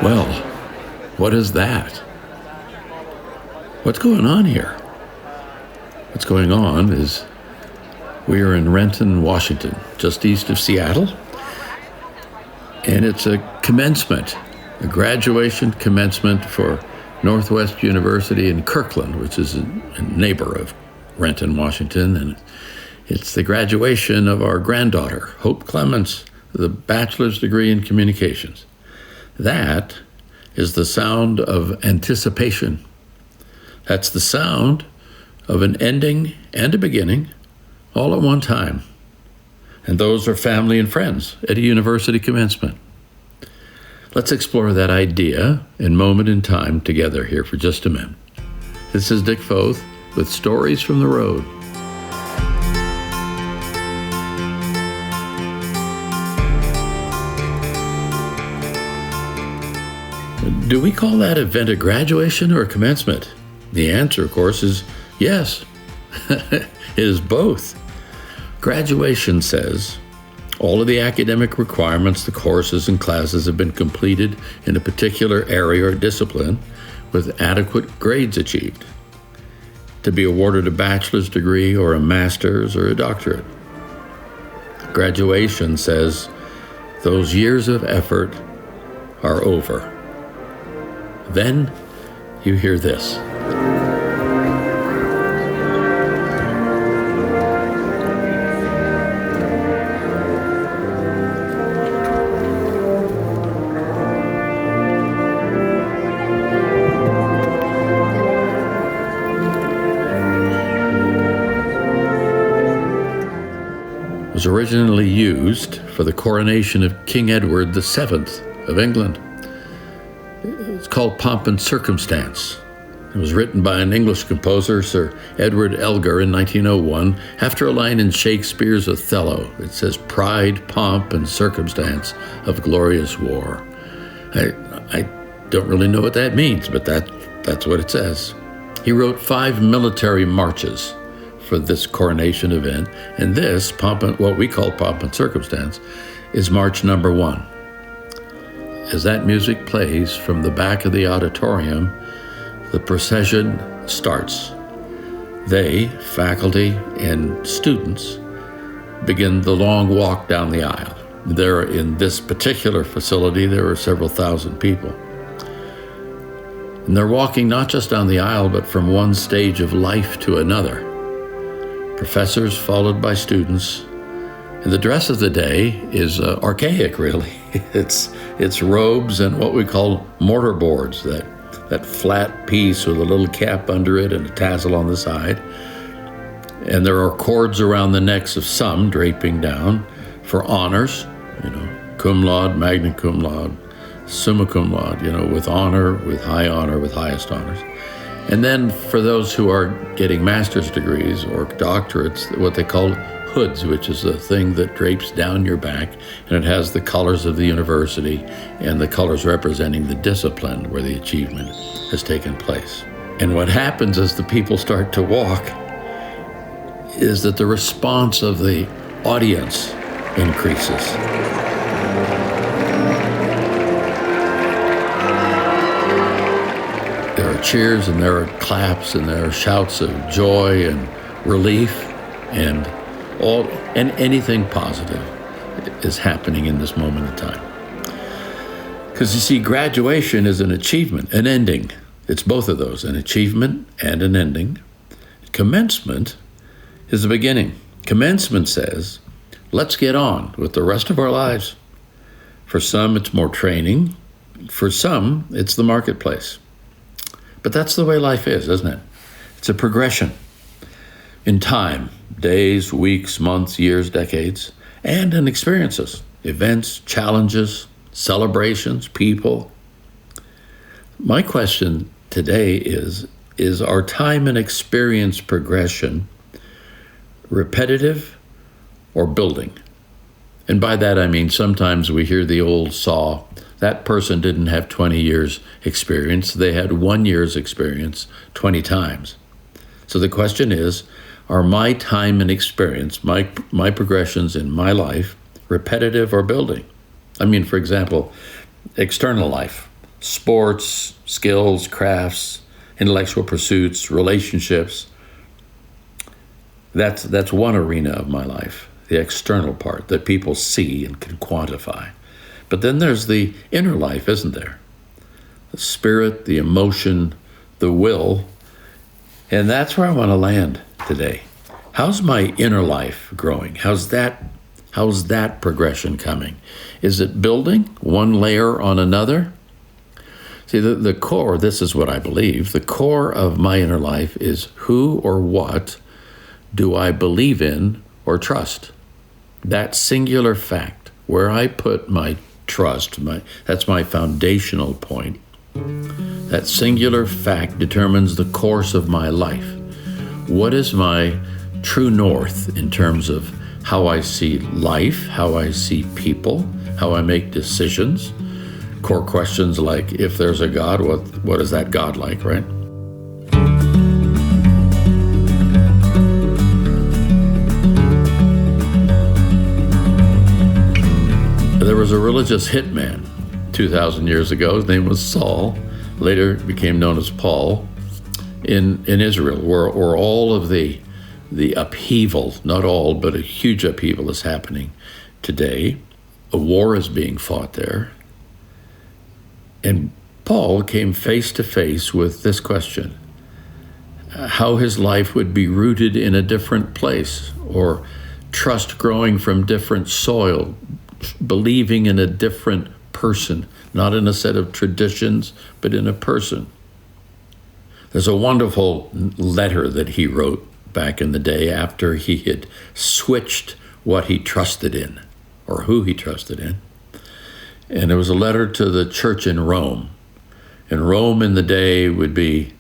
Well, what is that? What's going on here? What's going on is we are in Renton, Washington, just east of Seattle, and it's a commencement, a graduation commencement for Northwest University in Kirkland, which is a neighbor of Renton, Washington, and it's the graduation of our granddaughter, Hope Clements, the bachelor's degree in communications. That is the sound of anticipation. That's the sound of an ending and a beginning all at one time. And those are family and friends at a university commencement. Let's explore that idea and moment in time together here for just a minute. This is Dick Foth with Stories from the Road. Do we call that event a graduation or a commencement? The answer, of course, is yes. It is both. Graduation says all of the academic requirements, the courses and classes have been completed in a particular area or discipline with adequate grades achieved to be awarded a bachelor's degree or a master's or a doctorate. Graduation says those years of effort are over. Then you hear this. It was originally used for the coronation of King Edward VII of England. It's called Pomp and Circumstance. It was written by an English composer, Sir Edward Elgar, in 1901, after a line in Shakespeare's Othello. It says, "Pride, pomp, and circumstance of glorious war." I don't really know what that means, but that's what it says. He wrote 5 military marches for this coronation event, and this, what we call Pomp and Circumstance, is march number 1. As that music plays from the back of the auditorium, the procession starts. They, faculty and students, begin the long walk down the aisle. There, in this particular facility, there are several thousand people. And they're walking not just down the aisle, but from one stage of life to another. Professors followed by students. And the dress of the day is archaic, really. It's robes and what we call mortarboards, that flat piece with a little cap under it and a tassel on the side. And there are cords around the necks of some draping down for honors, cum laude, magna cum laude, summa cum laude, with honor, with highest honors. And then for those who are getting master's degrees or doctorates, what they call hoods, which is the thing that drapes down your back, and it has the colors of the university and the colors representing the discipline where the achievement has taken place. And what happens as the people start to walk is that the response of the audience increases. There are cheers and there are claps and there are shouts of joy and relief and anything positive is happening in this moment in time. Because you see, graduation is an achievement, an ending. It's both of those, an achievement and an ending. Commencement is the beginning. Commencement says, let's get on with the rest of our lives. For some, it's more training. For some, it's the marketplace. But that's the way life is, isn't it? It's a progression in time. Days, weeks, months, years, decades, and in experiences, events, challenges, celebrations, people. My question today is our time and experience progression repetitive or building? And by that I mean sometimes we hear the old saw, that person didn't have 20 years experience, they had 1 year's experience 20 times. So the question is, are my time and experience, my progressions in my life, repetitive or building? I mean, for example, external life. sports, skills, crafts, intellectual pursuits, relationships. That's one arena of my life, the external part that people see and can quantify. But then there's the inner life, isn't there? The spirit, the emotion, the will. And that's where I want to land today. How's my inner life growing? How's that progression coming? Is it building one layer on another? See, the core, this is what I believe, the core of my inner life is who or what do I believe in or trust? That singular fact, where I put my trust, that's my foundational point. That singular fact determines the course of my life. What is my true north in terms of how I see life, how I see people, how I make decisions? Core questions like, if there's a God, what is that God like, right? There was a religious hitman 2,000 years ago. His name was Saul, later became known as Paul, in Israel, where all of the upheaval, not all, but a huge upheaval is happening today. A war is being fought there. And Paul came face to face with this question, how his life would be rooted in a different place, or trust growing from different soil, believing in a different person, not in a set of traditions, but in a person. There's a wonderful letter that he wrote back in the day after he had switched what he trusted in, or who he trusted in. And it was a letter to the church in Rome. And Rome in the day would be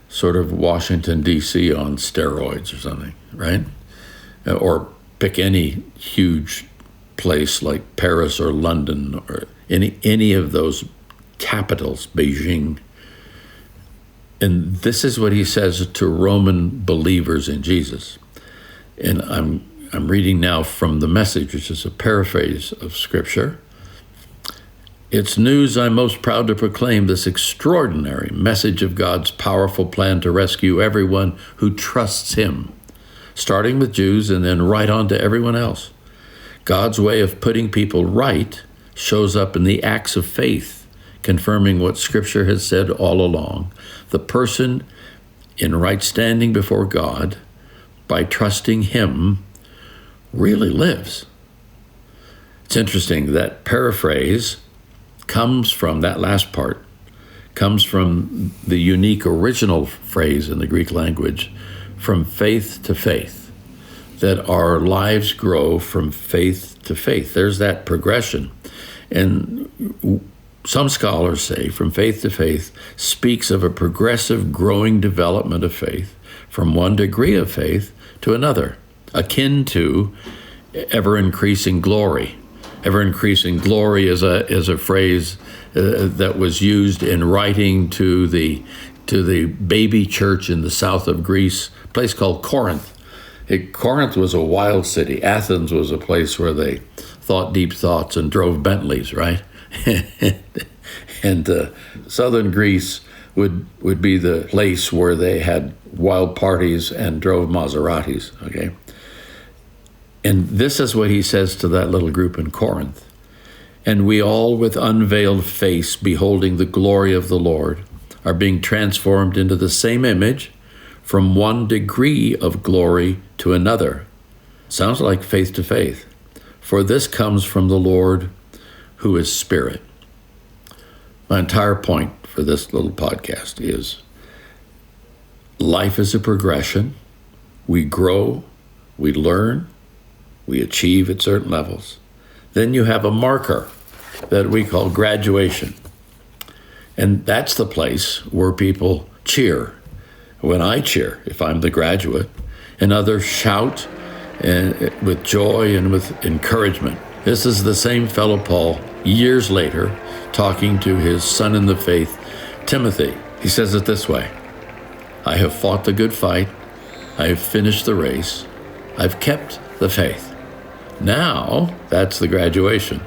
sort of Washington, D.C. on steroids or something, right? Or pick any huge place like Paris or London or any of those capitals, Beijing. And this is what he says to Roman believers in Jesus. And I'm reading now from the Message, which is a paraphrase of Scripture. It's news I'm most proud to proclaim, this extraordinary message of God's powerful plan to rescue everyone who trusts him, starting with Jews and then right on to everyone else. God's way of putting people right shows up in the acts of faith, confirming what Scripture has said all along. The person in right standing before God, by trusting him, really lives. It's interesting that paraphrase comes from, that last part, comes from the unique original phrase in the Greek language, from faith to faith, that our lives grow from faith to faith. There's that progression. And some scholars say from faith to faith speaks of a progressive growing development of faith from one degree of faith to another, akin to ever-increasing glory. Ever-increasing glory is a phrase that was used in writing to the baby church in the south of Greece, a place called Corinth. Corinth was a wild city. Athens was a place where they thought deep thoughts and drove Bentleys, right? And southern Greece would be the place where they had wild parties and drove Maseratis, okay? And this is what he says to that little group in Corinth. And we all with unveiled face, beholding the glory of the Lord, are being transformed into the same image from one degree of glory to another. Sounds like faith to faith. For this comes from the Lord who is Spirit. My entire point for this little podcast is life is a progression. We grow, we learn, we achieve at certain levels. Then you have a marker that we call graduation. And that's the place where people cheer. When I cheer, if I'm the graduate, and others shout with joy and with encouragement. This is the same fellow Paul, years later, talking to his son in the faith, Timothy. He says it this way, I have fought the good fight, I have finished the race, I've kept the faith. Now, that's the graduation.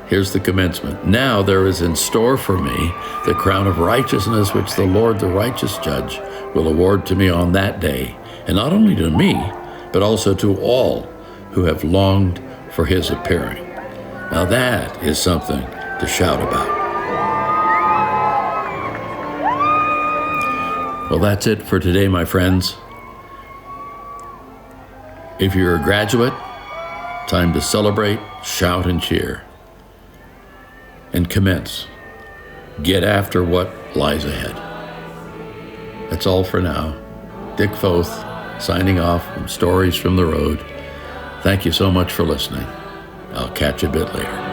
Here's the commencement. Now there is in store for me the crown of righteousness, which the Lord, the righteous judge, will award to me on that day, and not only to me, but also to all who have longed for his appearing. Now that is something to shout about. Well, that's it for today, my friends. If you're a graduate, time to celebrate, shout, and cheer. And commence. Get after what lies ahead. That's all for now. Dick Foth, signing off from Stories from the Road. Thank you so much for listening. I'll catch you a bit later.